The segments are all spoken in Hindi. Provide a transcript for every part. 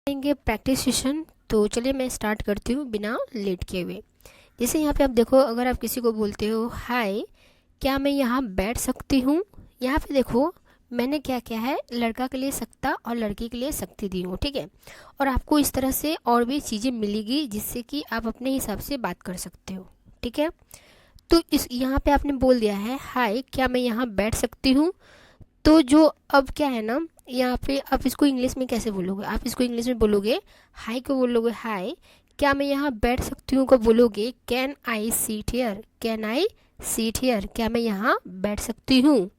करेंगे प्रैक्टिस सेशन। तो चलिए मैं स्टार्ट करती हूँ बिना लेट किए हुए। जैसे यहाँ पे आप देखो, अगर आप किसी को बोलते हो हाय क्या मैं यहाँ बैठ सकती हूँ, यहाँ पे देखो मैंने क्या किया है, लड़का के लिए सकता और लड़की के लिए सकती दी हूँ, ठीक है। और आपको इस तरह से और भी चीज़ें मिलेगी जिससे कि आप अपने हिसाब से बात कर सकते हो, ठीक है। तो इस यहाँ पे आपने बोल दिया है हाय क्या मैं यहाँ बैठ सकती हूँ। तो जो अब क्या है ना, यहाँ पे आप इसको इंग्लिश में कैसे बोलोगे, आप इसको इंग्लिश में बोलोगे हाय को बोलोगे हाय क्या मैं यहाँ बैठ सकती हूँ को बोलोगे can I seat here, can I seat here, क्या मैं यहाँ बैठ सकती हूँ।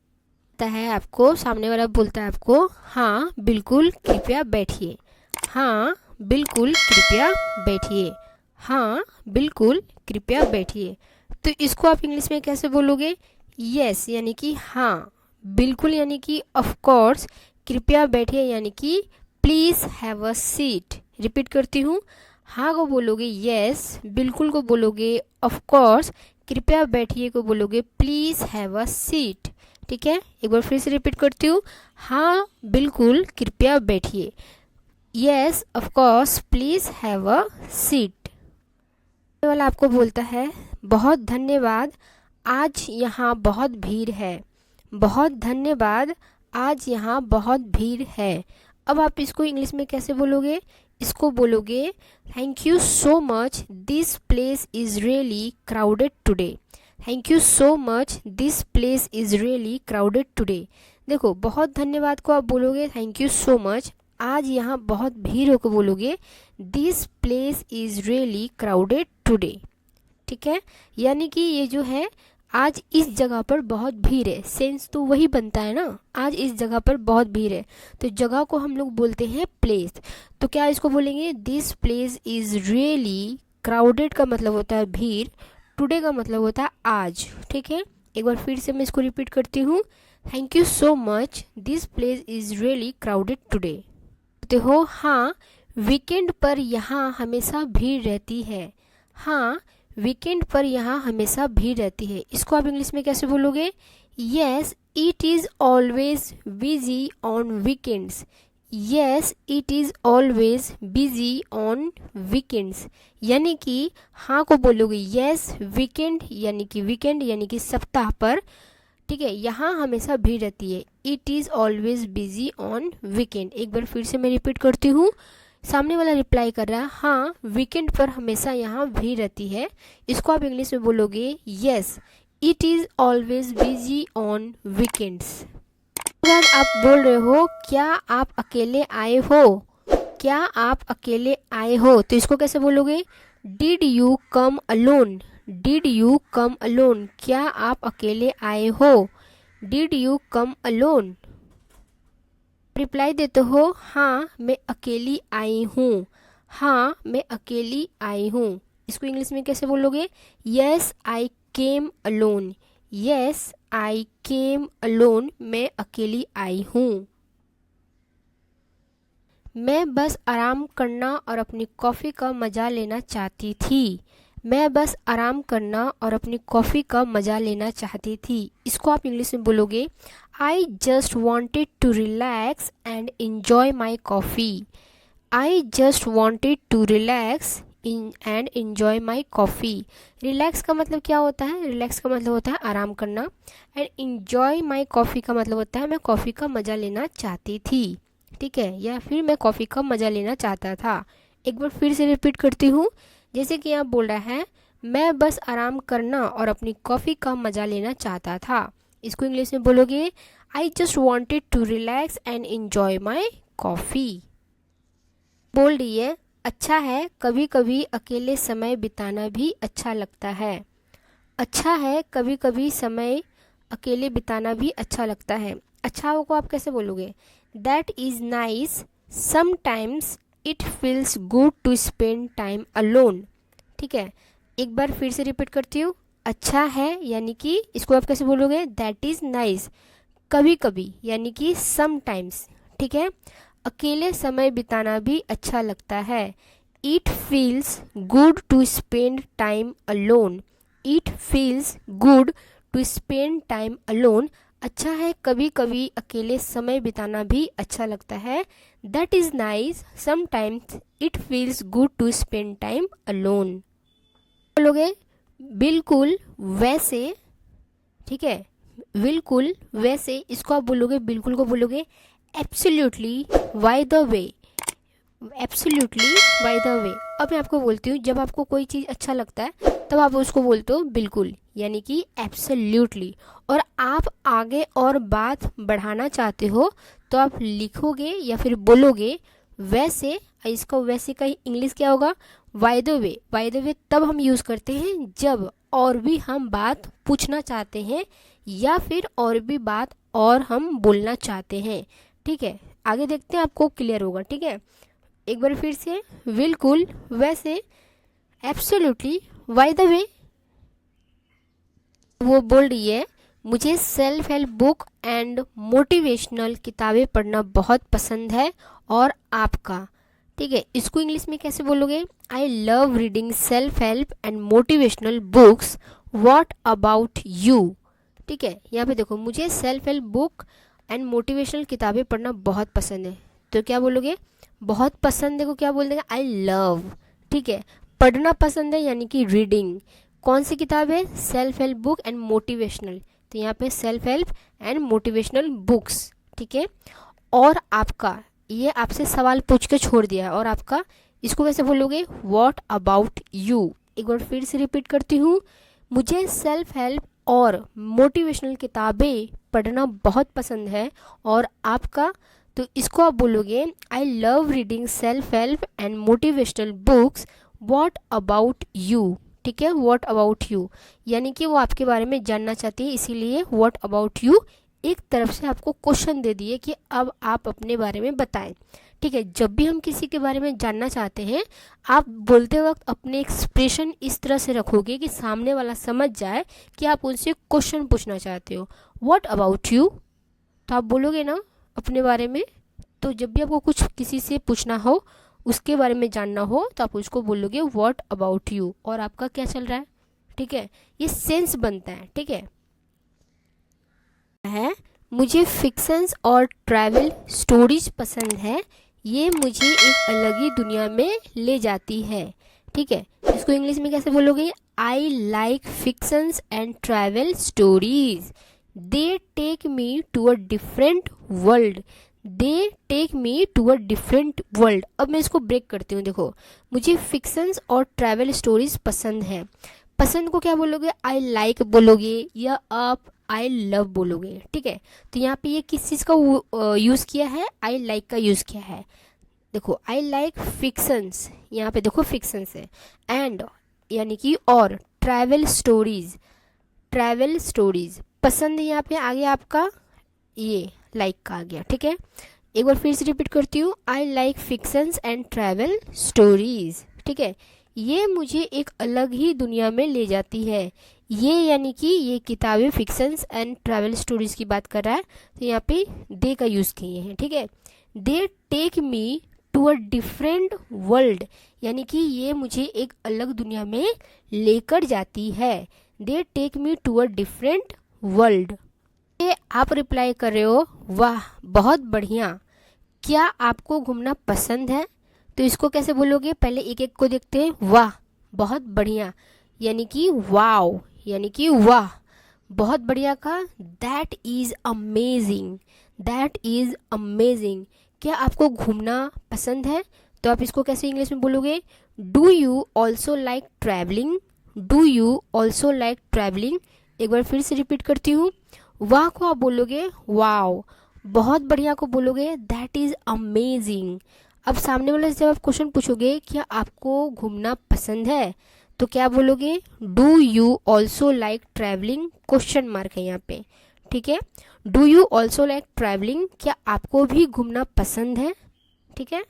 है आपको सामने वाला बोलता है आपको हाँ बिल्कुल कृपया बैठिए, हाँ बिल्कुल कृपया बैठिए, हाँ बिल्कुल कृपया बैठिए। तो इसको आप इंग्लिश में कैसे बोलोगे, यस यानी कि हाँ, बिल्कुल यानी कि ऑफ कोर्स, कृपया बैठिए यानी कि please have a seat. Repeat करती हूँ, हाँ को बोलोगे यस, बिल्कुल को बोलोगे ऑफ कोर्स, कृपया बैठिए को बोलोगे प्लीज़ हैव अ सीट, ठीक है। एक बार फिर से रिपीट करती हूँ, हाँ बिल्कुल कृपया बैठिए, yes of course please have a seat. वाला आपको बोलता है बहुत धन्यवाद आज यहाँ बहुत भीड़ है, बहुत धन्यवाद आज यहाँ बहुत भीड़ है। अब आप इसको इंग्लिश में कैसे बोलोगे, इसको बोलोगे thank you so much this place is really crowded today, thank you so much this place is really crowded today. देखो बहुत धन्यवाद को आप बोलोगे थैंक यू सो मच, आज यहाँ बहुत भीड़ हो को बोलोगे this place is really crowded today, ठीक है। यानी कि ये जो है आज इस जगह पर बहुत भीड़ है, सेंस तो वही बनता है ना, आज इस जगह पर बहुत भीड़ है, तो जगह को हम लोग बोलते हैं प्लेस। तो क्या इसको बोलेंगे this place is really crowded का मतलब होता है भीड़, टुडे का मतलब होता है आज, ठीक है। एक बार फिर से मैं इसको रिपीट करती हूँ, thank you so much this place is really crowded today. बोलते हो हाँ वीकेंड पर यहाँ हमेशा भीड़ रहती है, हाँ वीकेंड पर यहाँ हमेशा भीड़ रहती है। इसको आप इंग्लिश में कैसे बोलोगे, yes it is always busy on weekends, yes it is always busy on weekends. यानी कि हाँ को बोलोगे येस वीकेंड यानी कि सप्ताह पर, ठीक है, यहाँ हमेशा भीड़ रहती है, it is always busy on weekend. एक बार फिर से मैं रिपीट करती हूँ, सामने वाला रिप्लाई कर रहा है हाँ वीकेंड पर हमेशा यहाँ भीड़ रहती है, इसको आप इंग्लिश में बोलोगे yes it is always busy on weekends. बाद आप बोल रहे हो क्या आप अकेले आए हो, क्या आप अकेले आए हो, तो इसको कैसे बोलोगे did you come alone, did you come alone, क्या आप अकेले आए हो, did you come alone. Reply देते हो हाँ मैं अकेली आई हूँ, हाँ मैं अकेली आई हूँ, इसको इंग्लिश में कैसे बोलोगे yes I came alone, yes I came alone, मैं अकेली आई हूँ। मैं बस आराम करना और अपनी कॉफ़ी का मज़ा लेना चाहती थी, मैं बस आराम करना और अपनी कॉफ़ी का मज़ा लेना चाहती थी, इसको आप इंग्लिश में बोलोगे I just wanted to relax and enjoy my coffee, I just wanted to relax and enjoy my coffee. Relax का मतलब क्या होता है, रिलैक्स का मतलब होता है आराम करना, एंड इन्जॉय माई कॉफ़ी का मतलब होता है मैं कॉफ़ी का मज़ा लेना चाहती थी, ठीक है, या फिर मैं कॉफ़ी का मज़ा लेना चाहता था। एक बार फिर से रिपीट करती हूँ, जैसे कि आप बोल रहा है मैं बस आराम करना और अपनी कॉफ़ी का मज़ा लेना चाहता था, इसको इंग्लिश में बोलोगे I just wanted to relax and enjoy my coffee. बोल रही है अच्छा है कभी कभी अकेले समय बिताना भी अच्छा लगता है, अच्छा है कभी कभी समय अकेले बिताना भी अच्छा लगता है। अच्छा को आप कैसे बोलोगे that is nice sometimes it feels good to spend time alone, ठीक है। एक बार फिर से रिपीट करती हूँ, अच्छा है यानी कि इसको आप कैसे बोलोगे दैट इज़ नाइस, कभी कभी यानी कि समटाइम्स, ठीक है, अकेले समय बिताना भी अच्छा लगता है, it feels good to spend time alone, it feels good to spend time alone, अच्छा है कभी कभी अकेले समय बिताना भी अच्छा लगता है, that is nice, sometimes it feels good to spend time alone. बोलोगे बिल्कुल वैसे, ठीक है, बिल्कुल वैसे, इसको आप बोलोगे, बिल्कुल को बोलोगे absolutely bye the way, absolutely bye the वे। अब मैं आपको बोलती हूँ, जब आपको कोई चीज़ अच्छा लगता है तब आप उसको बोलते हो बिल्कुल, यानी कि एब्सोल्युटली। और आप आगे और बात बढ़ाना चाहते हो तो आप लिखोगे या फिर बोलोगे वैसे। इसका वैसे का इंग्लिश क्या होगा? Bye the way. Bye the वे तब हम यूज़ करते हैं जब और भी हम बात पूछना चाहते हैं या फिर और भी बात और हम बोलना चाहते हैं। ठीक है, आगे देखते हैं, आपको क्लियर होगा। ठीक है, एक बार फिर से, बिल्कुल वैसे, एब्सोल्युटली बाय द वे। वो बोल रही है मुझे self help book and motivational किताबें पढ़ना बहुत पसंद है, और आपका? ठीक है, इसको इंग्लिश में कैसे बोलोगे? I love reading self help and motivational books, what about you? ठीक है, यहाँ पे देखो, मुझे self help book and motivational किताबें पढ़ना बहुत पसंद है, तो क्या बोलोगे? बहुत पसंद है को क्या बोल देंगे? I love. ठीक है, पढ़ना पसंद है यानी कि रीडिंग। कौन सी किताब है? Self help book and motivational, तो यहाँ पे self help and motivational books. ठीक है, और आपका? ये आपसे सवाल पूछ के छोड़ दिया है, और आपका? इसको कैसे बोलोगे? What about you? एक बार फिर से रिपीट करती हूँ, मुझे सेल्फ हेल्प और मोटिवेशनल किताबें पढ़ना बहुत पसंद है, और आपका? तो इसको आप बोलोगे I love reading self help and motivational books, what about you? ठीक है, व्हाट अबाउट यू, यानी कि वो आपके बारे में जानना चाहती है, इसीलिए व्हाट अबाउट यू एक तरफ से आपको क्वेश्चन दे दिए कि अब आप अपने बारे में बताएं। ठीक है, जब भी हम किसी के बारे में जानना चाहते हैं, आप बोलते वक्त अपने एक्सप्रेशन इस तरह से रखोगे कि सामने वाला समझ जाए कि आप उनसे क्वेश्चन पूछना चाहते हो। व्हाट अबाउट यू, तो आप बोलोगे ना अपने बारे में। तो जब भी आपको कुछ किसी से पूछना हो, उसके बारे में जानना हो, तो आप उसको बोलोगे व्हाट अबाउट यू, और आपका क्या चल रहा है। ठीक है, ये सेंस बनता है। ठीक है, मुझे फिक्शंस और ट्रैवल स्टोरीज पसंद है, ये मुझे एक अलग ही दुनिया में ले जाती है। ठीक है, इसको इंग्लिश में कैसे बोलोगे? I like fictions and travel stories, they take me to a different world, they take me to a different world. अब मैं इसको ब्रेक करती हूँ, देखो, मुझे फिक्शंस और ट्रैवल स्टोरीज पसंद है। पसंद को क्या बोलोगे? आई लाइक बोलोगे, या आप आई लव बोलोगे। ठीक है, तो यहाँ पे ये किस चीज़ का यूज़ किया है? आई लाइक का यूज़ किया है। देखो, आई लाइक फिक्शंस, यहाँ पे देखो फिक्शंस है, एंड यानी कि और, ट्रैवल स्टोरीज, ट्रैवल स्टोरीज पसंद है, यहाँ पे आगे आपका ये लाइक का आ गया। ठीक है, एक बार फिर से रिपीट करती हूँ, आई like fictions and travel stories. ठीक है, ये मुझे एक अलग ही दुनिया में ले जाती है। ये यानी कि ये किताबें फिक्शंस एंड ट्रैवल स्टोरीज की बात कर रहा है, तो यहाँ पे दे का यूज़ किए हैं। ठीक है, they take me to a different world, यानी कि ये मुझे एक अलग दुनिया में लेकर जाती है। They take me to a different world. आप रिप्लाई कर रहे हो वाह बहुत बढ़िया, क्या आपको घूमना पसंद है? तो इसको कैसे बोलोगे? पहले एक एक को देखते हैं। वाह बहुत बढ़िया, यानी कि वाओ, यानी कि वाह बहुत बढ़िया का that is amazing, that is amazing. क्या आपको घूमना पसंद है? तो आप इसको कैसे इंग्लिश में बोलोगे? Do you also like travelling, do you also like travelling. एक बार फिर से रिपीट करती हूँ, वाह को आप बोलोगे वाओ, बहुत बढ़िया को बोलोगे दैट इज़ अमेजिंग। अब सामने वाले से जब आप क्वेश्चन पूछोगे क्या आपको घूमना पसंद है, तो क्या बोलोगे? Do you also like travelling, question mark है यहाँ पे। ठीक है, do you also like travelling, क्या आपको भी घूमना पसंद है? ठीक है,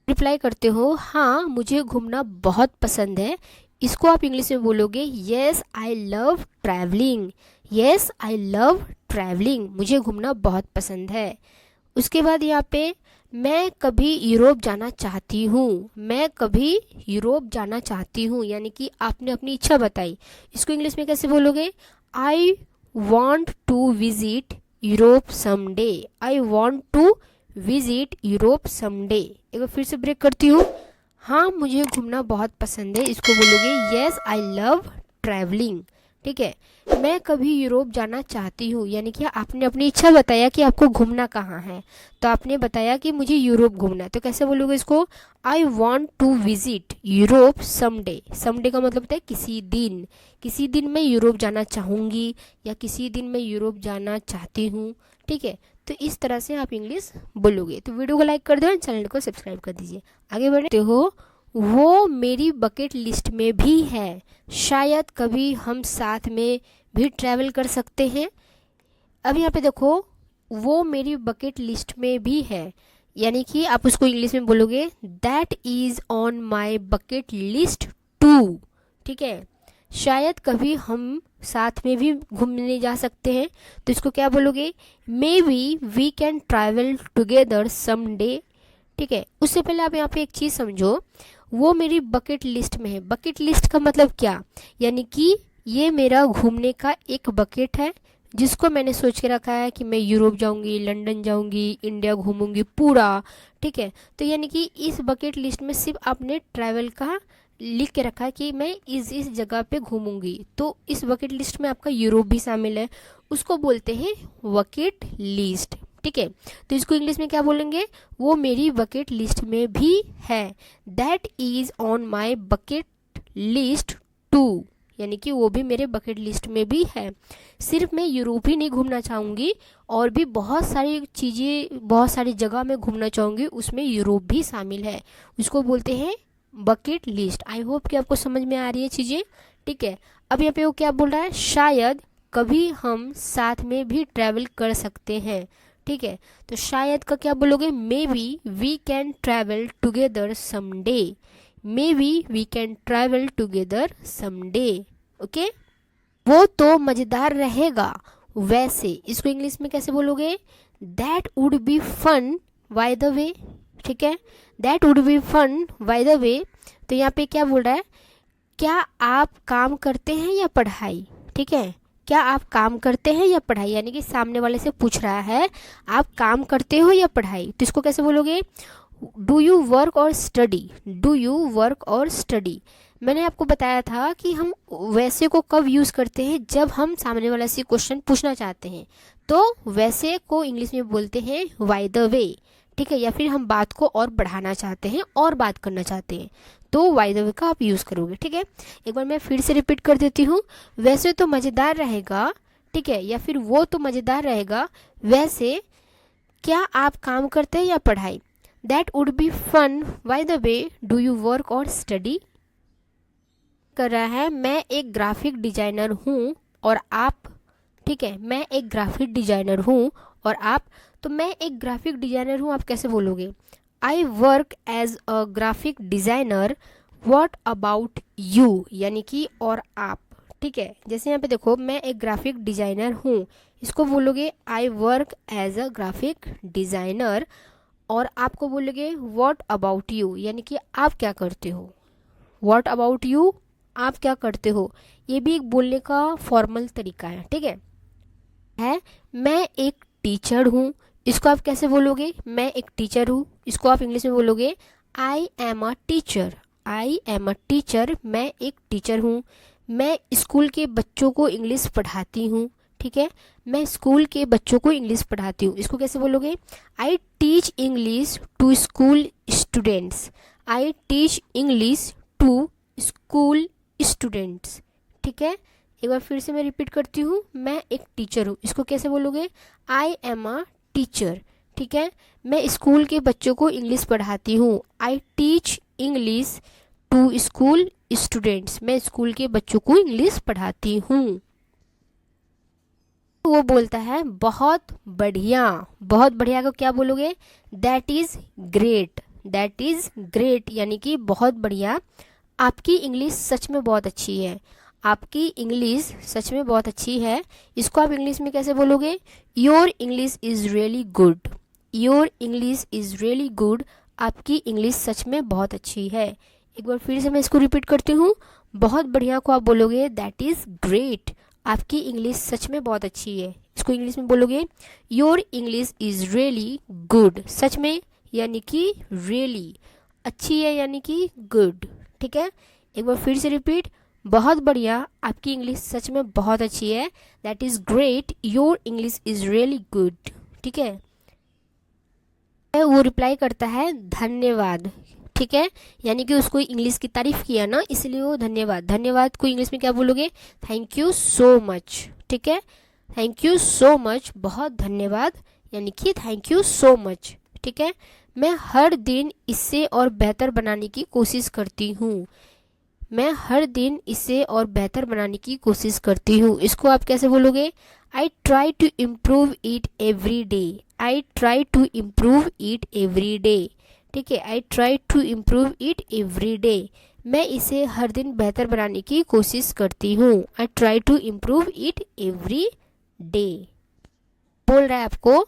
रिप्लाई करते हो हाँ मुझे घूमना बहुत पसंद है। इसको आप इंग्लिश में बोलोगे yes I love travelling, yes I love travelling, मुझे घूमना बहुत पसंद है। उसके बाद यहाँ पे मैं कभी यूरोप जाना चाहती हूँ, मैं कभी यूरोप जाना चाहती हूँ, यानी कि आपने अपनी इच्छा बताई। इसको इंग्लिश में कैसे बोलोगे? I want to visit Europe someday, I want to visit Europe someday. एक बार फिर से ब्रेक करती हूँ। हाँ मुझे घूमना बहुत पसंद है, इसको बोलोगे येस आई लव ट्रैवलिंग। ठीक है, मैं कभी यूरोप जाना चाहती हूँ, यानी कि आपने अपनी इच्छा बताया कि आपको घूमना कहाँ है, तो आपने बताया कि मुझे यूरोप घूमना है, तो कैसे बोलोगे इसको? I want to visit Europe someday. Someday का मतलब होता है किसी दिन, किसी दिन मैं यूरोप जाना चाहूँगी या किसी दिन मैं यूरोप जाना चाहती हूँ। ठीक है, तो इस तरह से आप इंग्लिश बोलोगे। तो वीडियो को लाइक कर दो, चैनल को सब्सक्राइब कर दीजिए। आगे बढ़ते हो। वो मेरी बकेट लिस्ट में भी है, शायद कभी हम साथ में भी ट्रैवल कर सकते हैं। अब यहाँ पे देखो, वो मेरी बकेट लिस्ट में भी है, यानी कि आप उसको इंग्लिश में बोलोगे that is on my bucket list too. ठीक है, शायद कभी हम साथ में भी घूमने जा सकते हैं, तो इसको क्या बोलोगे? Maybe we can travel together someday. ठीक है, उससे पहले आप यहाँ पे एक चीज़ समझो, वो मेरी बकेट लिस्ट में है। बकेट लिस्ट का मतलब क्या? यानी कि ये मेरा घूमने का एक बकेट है जिसको मैंने सोच के रखा है कि मैं यूरोप जाऊंगी, लंदन जाऊंगी, इंडिया घूमूंगी पूरा। ठीक है, तो यानी कि इस बकेट लिस्ट में सिर्फ आपने ट्रैवल का लिख के रखा है कि मैं इस जगह पे घूमूंगी, तो इस बकेट लिस्ट में आपका यूरोप भी शामिल है, उसको बोलते हैं बकेट लिस्ट। ठीक है, तो इसको इंग्लिश में क्या बोलेंगे? वो मेरी बकेट लिस्ट में भी है, that is on my bucket list too, यानी कि वो भी मेरे बकेट लिस्ट में भी है। सिर्फ मैं यूरोप ही नहीं घूमना चाहूँगी, और भी बहुत सारी चीज़ें, बहुत सारी जगह मैं घूमना चाहूँगी, उसमें यूरोप भी शामिल है, उसको बोलते हैं बकेट लिस्ट। आई होप कि आपको समझ में आ रही है चीज़ें। ठीक है, अब यहाँ पे वो क्या बोल रहा है? शायद कभी हम साथ में भी ट्रैवल कर सकते हैं। ठीक है, तो शायद का क्या बोलोगे? Maybe we can travel together someday. Maybe we can travel together someday. Okay, वो तो मज़ेदार रहेगा वैसे, इसको इंग्लिश में कैसे बोलोगे? That would be fun by the way. ठीक है, that would be fun by the way. तो यहाँ पे क्या बोल रहा है? क्या आप काम करते हैं या पढ़ाई? ठीक है, क्या आप काम करते हैं या पढ़ाई, यानी कि सामने वाले से पूछ रहा है आप काम करते हो या पढ़ाई, तो इसको कैसे बोलोगे? Do you work or study. Do you work or study. मैंने आपको बताया था कि हम वैसे को कब यूज़ करते हैं? जब हम सामने वाला से क्वेश्चन पूछना चाहते हैं, तो वैसे को इंग्लिश में बोलते हैं बाय द वे। ठीक है, या फिर हम बात को और बढ़ाना चाहते हैं और बात करना चाहते हैं, तो बाय द वे का आप यूज़ करोगे। ठीक है, एक बार मैं फिर से रिपीट कर देती हूँ। वैसे तो मज़ेदार रहेगा, ठीक है, या फिर वो तो मज़ेदार रहेगा वैसे, क्या आप काम करते हैं या पढ़ाई? That would be fun by the way, do you work or study. कर रहा है मैं एक ग्राफिक डिजाइनर हूँ और आप। ठीक है, मैं एक ग्राफिक डिजाइनर हूँ और आप, तो मैं एक ग्राफिक डिजाइनर हूँ, आप कैसे बोलोगे? I work as a graphic designer, what about you, यानी कि और आप। ठीक है, जैसे यहाँ पे देखो, मैं एक ग्राफिक डिजाइनर हूँ, इसको बोलोगे I work as a graphic designer, और आपको बोलोगे व्हाट अबाउट यू, यानी कि आप क्या करते हो। व्हाट अबाउट यू, आप क्या करते हो, ये भी एक बोलने का फॉर्मल तरीका है। ठीक है, मैं एक टीचर हूँ, इसको आप कैसे बोलोगे? मैं एक टीचर हूँ, इसको आप इंग्लिश में बोलोगे I am a teacher. I am a teacher, मैं एक टीचर हूँ। मैं स्कूल के बच्चों को इंग्लिश पढ़ाती हूँ। ठीक है, मैं स्कूल के बच्चों को इंग्लिश पढ़ाती हूँ, इसको कैसे बोलोगे? I teach English to school students. I teach English to school students. ठीक है, एक बार फिर से मैं रिपीट करती हूँ, मैं एक टीचर हूँ, इसको कैसे बोलोगे? I am a teacher. ठीक है, मैं स्कूल के बच्चों को इंग्लिश पढ़ाती हूँ। I teach English to school students, मैं स्कूल के बच्चों को इंग्लिश पढ़ाती हूँ। वो बोलता है बहुत बढ़िया। बहुत बढ़िया को क्या बोलोगे? That is great. That is great, यानी कि बहुत बढ़िया। आपकी इंग्लिश सच में बहुत अच्छी है। आपकी इंग्लिश सच में बहुत अच्छी है, इसको आप इंग्लिश में कैसे बोलोगे? Your English is really good. Your English is really good, आपकी इंग्लिश सच में बहुत अच्छी है। एक बार फिर से मैं इसको रिपीट करती हूँ। बहुत बढ़िया को आप बोलोगे दैट इज़ ग्रेट, आपकी इंग्लिश सच में बहुत अच्छी है। इसको इंग्लिश में बोलोगे your English is really good. सच में यानी कि रियली, अच्छी है यानी कि गुड। ठीक है, एक बार फिर से रिपीट, बहुत बढ़िया, आपकी इंग्लिश सच में बहुत अच्छी है। That is great, your English is really good. ठीक है, वो रिप्लाई करता है धन्यवाद। ठीक है, यानी कि उसको इंग्लिश की तारीफ किया ना, इसलिए वो धन्यवाद। धन्यवाद को इंग्लिश में क्या बोलोगे? Thank you so much. ठीक है, थैंक यू सो मच, बहुत धन्यवाद, यानी कि थैंक यू सो मच। ठीक है, मैं हर दिन इससे और बेहतर बनाने की कोशिश करती हूँ। मैं हर दिन इसे और बेहतर बनाने की कोशिश करती हूँ। इसको आप कैसे बोलोगे? I try to improve it every day. I try to improve it every day. ठीक है, I try to improve it every day, मैं इसे हर दिन बेहतर बनाने की कोशिश करती हूँ। I try to improve it every day. बोल रहा है आपको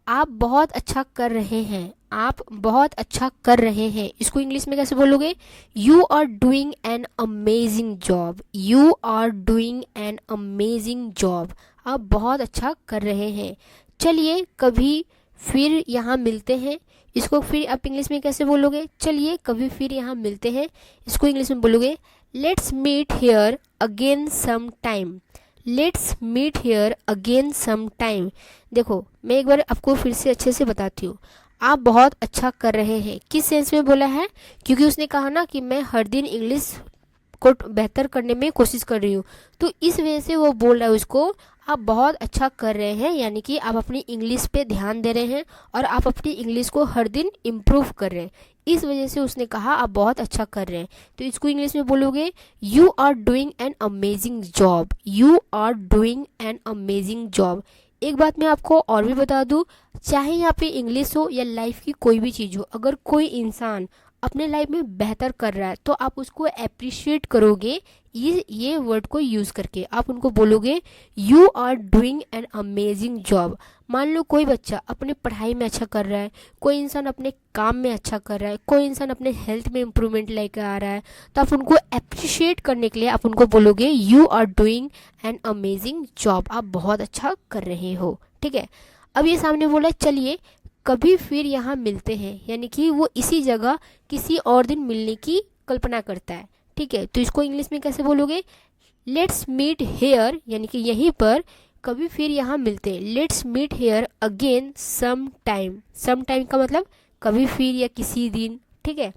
आप बहुत अच्छा कर रहे हैं। आप बहुत अच्छा कर रहे हैं, इसको इंग्लिश में कैसे बोलोगे? You are doing an amazing job. You are doing an amazing job, आप बहुत अच्छा कर रहे हैं। चलिए कभी फिर यहाँ मिलते हैं, इसको फिर आप इंग्लिश में कैसे बोलोगे? चलिए कभी फिर यहाँ मिलते हैं, इसको इंग्लिश में बोलोगे let's meet here again some time. Let's meet here again some time. देखो मैं एक बार आपको फिर से अच्छे से बताती हूँ। आप बहुत अच्छा कर रहे हैं, किस सेंस में बोला है? क्योंकि उसने कहा ना कि मैं हर दिन इंग्लिश को बेहतर करने में कोशिश कर रही हूँ, तो इस वजह से वो बोल रहा है उसको आप बहुत अच्छा कर रहे हैं, यानी कि आप अपनी इंग्लिश पे ध्यान दे रहे हैं और आप अपनी इंग्लिश को हर दिन इम्प्रूव कर रहे हैं। इस वजह से उसने कहा आप बहुत अच्छा कर रहे हैं। तो इसको इंग्लिश में बोलोगे you are doing an amazing job. You are doing an amazing job. एक बात मैं आपको और भी बता दूं, चाहे यहाँ पे इंग्लिश हो या लाइफ की कोई भी चीज़ हो, अगर कोई इंसान अपने लाइफ में बेहतर कर रहा है तो आप उसको अप्रिशिएट करोगे ये वर्ड को यूज़ करके। आप उनको बोलोगे you are doing an amazing job. मान लो कोई बच्चा अपने पढ़ाई में अच्छा कर रहा है, कोई इंसान अपने काम में अच्छा कर रहा है, कोई इंसान अपने हेल्थ में इम्प्रूवमेंट लेकर आ रहा है, तो आप उनको अप्रिशिएट करने के लिए आप उनको बोलोगे you are doing an amazing job, आप बहुत अच्छा कर रहे हो। ठीक है, अब ये सामने बोला चलिए कभी फिर यहाँ मिलते हैं, यानी कि वो इसी जगह किसी और दिन मिलने की कल्पना करता है। ठीक है, तो इसको इंग्लिश में कैसे बोलोगे? लेट्स मीट हेयर, यानी कि यहीं पर कभी फिर यहाँ मिलते हैं। Let's meet here again some time. Some time का मतलब कभी फिर या किसी दिन। ठीक है,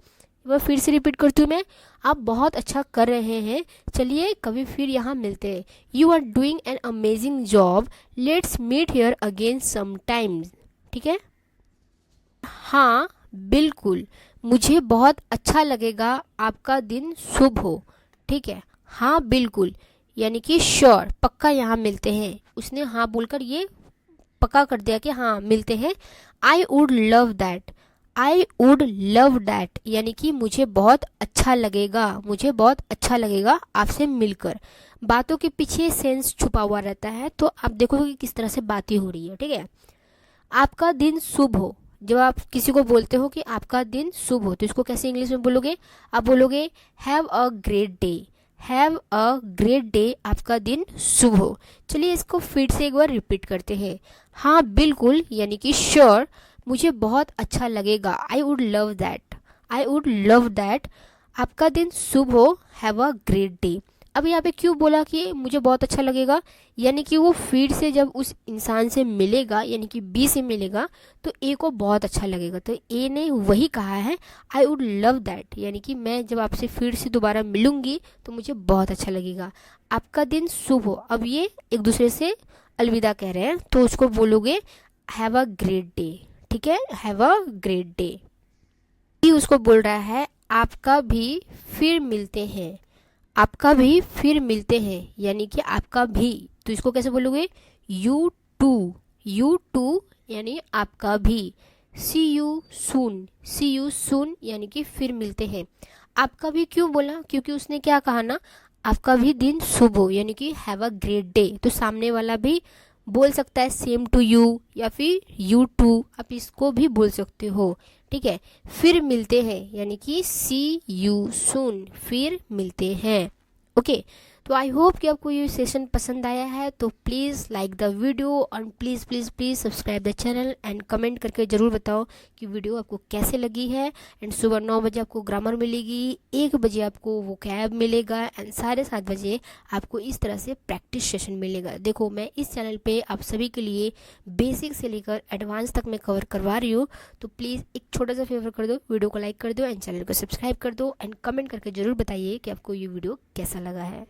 वह फिर से रिपीट करती हूँ मैं, आप बहुत अच्छा कर रहे हैं, चलिए कभी फिर यहाँ मिलते हैं। You are doing an amazing job, let's meet here again some time. ठीक है, हाँ बिल्कुल, मुझे बहुत अच्छा लगेगा, आपका दिन शुभ हो। ठीक है, हाँ बिल्कुल, यानी कि श्योर, पक्का यहाँ मिलते हैं। उसने हाँ बोलकर ये पक्का कर दिया कि हाँ मिलते हैं। I would love that. I would love that, यानी कि मुझे बहुत अच्छा लगेगा, मुझे बहुत अच्छा लगेगा आपसे मिलकर। बातों के पीछे सेंस छुपा हुआ रहता है, तो आप देखोगे कि किस तरह से बातें हो रही है। ठीक है, आपका दिन शुभ हो। जब आप किसी को बोलते हो कि आपका दिन शुभ हो, तो इसको कैसे इंग्लिश में बोलोगे? आप बोलोगे have a great day. Have a great day, आपका दिन शुभ हो। चलिए इसको फिर से एक बार रिपीट करते हैं। हाँ बिल्कुल, यानी कि श्योर, मुझे बहुत अच्छा लगेगा। I would love that. I would love that, आपका दिन शुभ हो। Have a great day. अब यहाँ पे क्यों बोला कि मुझे बहुत अच्छा लगेगा? यानी कि वो फिर से जब उस इंसान से मिलेगा, यानी कि बी से मिलेगा, तो ए को बहुत अच्छा लगेगा। तो ए ने वही कहा है आई वुड लव दैट, यानी कि मैं जब आपसे फिर से दोबारा मिलूंगी तो मुझे बहुत अच्छा लगेगा, आपका दिन शुभ हो। अब ये एक दूसरे से अलविदा कह रहे हैं, तो उसको बोलोगे हैव अ ग्रेट डे। ठीक है, हैव अ ग्रेट डे। उसको बोल रहा है आपका भी फिर मिलते हैं। आपका भी फिर मिलते हैं, यानी कि आपका भी, तो इसको कैसे बोलोगे? You to. यू टू, यानी आपका भी। सी you soon. C you soon, यानी कि फिर मिलते हैं। आपका भी क्यों बोला? क्योंकि उसने क्या कहा ना, आपका भी दिन शुभ हो, यानी कि हैव अ ग्रेट डे। तो सामने वाला भी बोल सकता है सेम टू यू या फिर यू टू, आप इसको भी बोल सकते हो। ठीक है, फिर मिलते हैं, यानी कि सी यू सून, फिर मिलते हैं। ओके, तो आई होप कि आपको ये सेशन पसंद आया है, तो प्लीज़ लाइक द वीडियो और please please please subscribe the channel and comment करके ज़रूर बताओ कि वीडियो आपको कैसे लगी है। एंड सुबह 9 बजे आपको ग्रामर मिलेगी, 1 बजे आपको वोकैब मिलेगा एंड 7:30 बजे आपको इस तरह से प्रैक्टिस सेशन मिलेगा। देखो मैं इस चैनल पे आप सभी के लिए बेसिक से लेकर एडवांस तक मैं कवर करवा रही हूँ। तो प्लीज़ एक छोटा सा फेवर कर दो, वीडियो को लाइक कर दो एंड चैनल को सब्सक्राइब कर दो एंड कमेंट करके ज़रूर बताइए कि आपको ये वीडियो कैसा लगा है।